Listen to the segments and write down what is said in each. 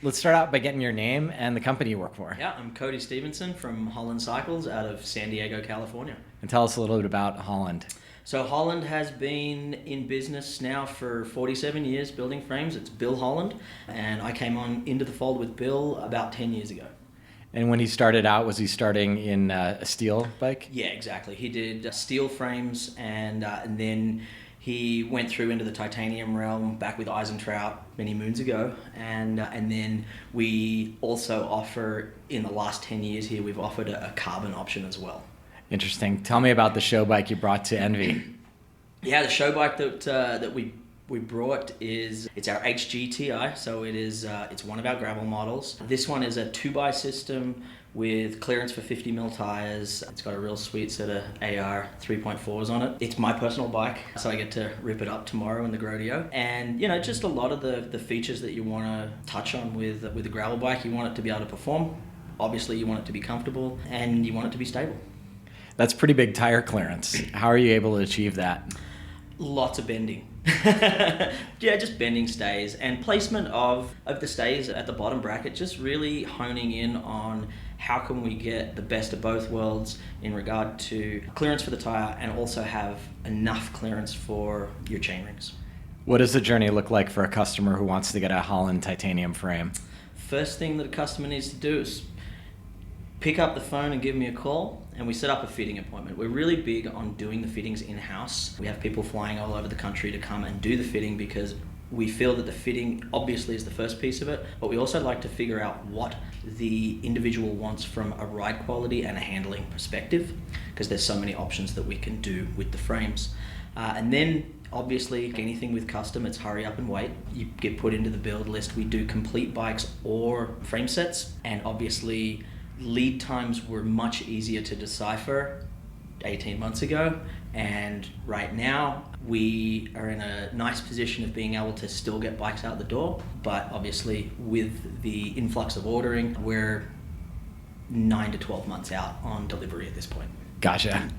Let's start out by getting your name and the company you work for. Yeah, I'm Cody Stevenson from Holland Cycles out of San Diego, California. And tell us a little bit about Holland. So Holland has been in business now for 47 years building frames. It's Bill Holland, and I came on into the fold with Bill about 10 years ago. And when he started out, was he starting in a steel bike? Yeah, exactly. He did steel frames, and then he went through into the titanium realm back with Eisentraut many moons ago, and then we also offer, in the last 10 years here, we've offered a carbon option as well. Interesting. Tell me about the show bike you brought to Envy. Yeah, the show bike that we brought it's our HGTI, so it's one of our gravel models. This one is a 2x system with clearance for 50 mil tires. It's got a real sweet set of AR 3.4s on it. It's my personal bike, so I get to rip it up tomorrow in the Grodeo. And just a lot of the features that you want to touch on with a gravel bike. You want it to be able to perform. Obviously, you want it to be comfortable, and you want it to be stable. That's pretty big tire clearance. How are you able to achieve that? Lots of bending. Yeah, just bending stays and placement of the stays at the bottom bracket, just really honing in on how can we get the best of both worlds in regard to clearance for the tire and also have enough clearance for your chain rings. What does the journey look like for a customer who wants to get a Holland titanium frame? First thing that a customer needs to do is pick up the phone and give me a call, and we set up a fitting appointment. We're really big on doing the fittings in-house. We have people flying all over the country to come and do the fitting because we feel that the fitting obviously is the first piece of it, but we also like to figure out what the individual wants from a ride quality and a handling perspective, because there's so many options that we can do with the frames. And then obviously anything with custom, it's hurry up and wait. You get put into the build list. We do complete bikes or frame sets, and obviously lead times were much easier to decipher 18 months ago, and right now we are in a nice position of being able to still get bikes out the door, but obviously with the influx of ordering, we're 9 to 12 months out on delivery at this point. Gotcha.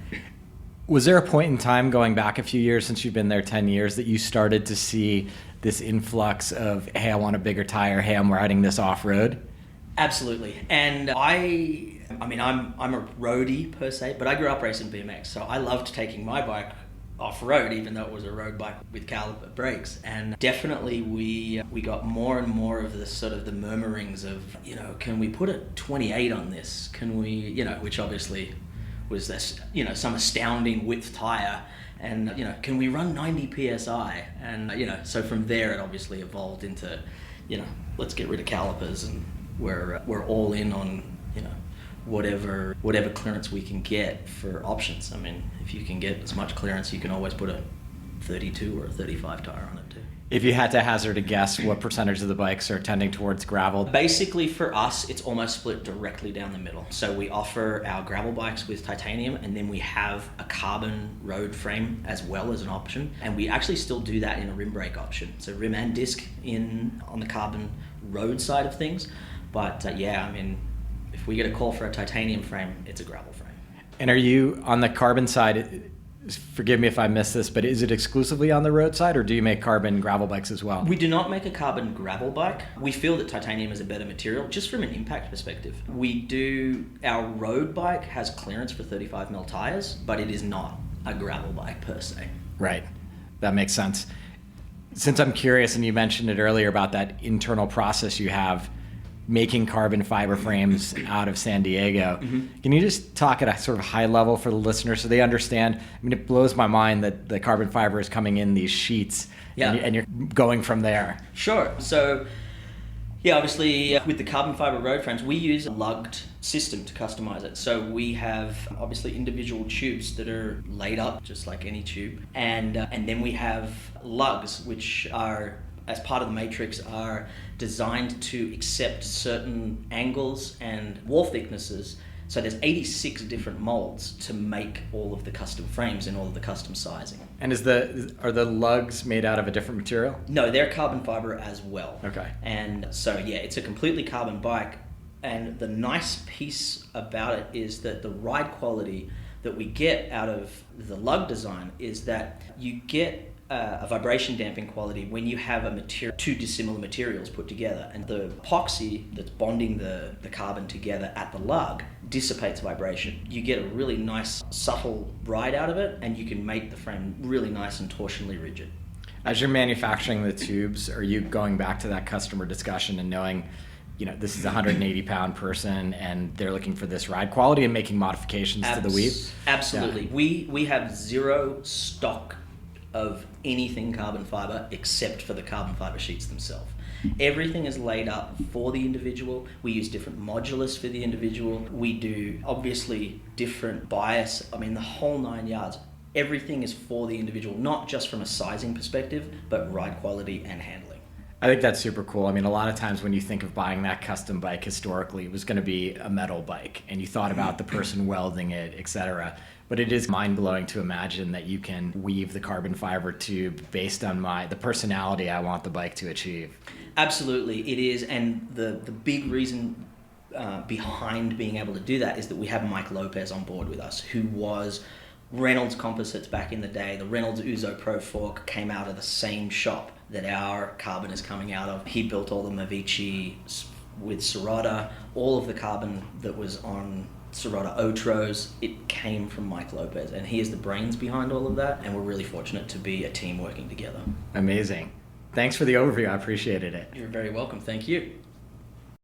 Was there a point in time going back a few years, since you've been there 10 years, that you started to see this influx of, hey, I want a bigger tire, hey, I'm riding this off-road? Absolutely. And I'm a roadie per se, but I grew up racing BMX, so I loved taking my bike off-road, even though it was a road bike with caliper brakes. And definitely we got more and more of the sort of the murmurings of, can we put a 28 on this? Can we, which obviously was this, some astounding width tire. And, can we run 90 PSI? And, so from there it obviously evolved into, let's get rid of calipers, and we're all in on, whatever clearance we can get for options. I mean, if you can get as much clearance, you can always put a 32 or a 35 tire on it too. If you had to hazard a guess, what percentage of the bikes are tending towards gravel? Basically for us, it's almost split directly down the middle. So we offer our gravel bikes with titanium, and then we have a carbon road frame as well as an option. And we actually still do that in a rim brake option. So rim and disc on the carbon road side of things. But if we get a call for a titanium frame, it's a gravel frame. And are you on the carbon side? Forgive me if I missed this, but is it exclusively on the road side, or do you make carbon gravel bikes as well? We do not make a carbon gravel bike. We feel that titanium is a better material, just from an impact perspective. Our road bike has clearance for 35 mil tires, but it is not a gravel bike per se. Right, that makes sense. Since I'm curious, and you mentioned it earlier about that internal process you have making carbon fiber frames out of San Diego. Mm-hmm. Can you just talk at a sort of high level for the listeners so they understand? I mean, it blows my mind that the carbon fiber is coming in these sheets, and you're going from there. Sure. So, obviously with the carbon fiber road frames, we use a lugged system to customize it. So we have obviously individual tubes that are laid up just like any tube, and then we have lugs, which are, as part of the matrix, are designed to accept certain angles and wall thicknesses. So there's 86 different molds to make all of the custom frames and all of the custom sizing. And are the lugs made out of a different material? No, they're carbon fiber as well. Okay. And so it's a completely carbon bike. And the nice piece about it is that the ride quality that we get out of the lug design is that you get a vibration damping quality when you have two dissimilar materials put together, and the epoxy that's bonding the carbon together at the lug dissipates vibration. You get a really nice subtle ride out of it, and you can make the frame really nice and torsionally rigid. As you're manufacturing the tubes, are you going back to that customer discussion and knowing, this is a 180-pound person and they're looking for this ride quality and making modifications to the weave? Absolutely. Yeah. We have zero stock of anything carbon fiber except for the carbon fiber sheets themselves. Everything is laid up for the individual. We use different modulus for the individual. We do obviously different bias. I mean, the whole 9 yards. Everything is for the individual, not just from a sizing perspective, but ride quality and handling. I think that's super cool. I mean, a lot of times when you think of buying that custom bike historically, it was going to be a metal bike and you thought about the person welding it, etc. But it is mind-blowing to imagine that you can weave the carbon fiber tube based on the personality I want the bike to achieve. Absolutely, it is. And the big reason behind being able to do that is that we have Mike Lopez on board with us, who was Reynolds Composites back in the day. The Reynolds Uzo Pro Fork came out of the same shop that our carbon is coming out of. He built all the Mavici with Serrata. All of the carbon that was on Serrata Otros, it came from Mike Lopez, and he is the brains behind all of that, and we're really fortunate to be a team working together. Amazing. Thanks for the overview. I appreciated it. You're very welcome. Thank you.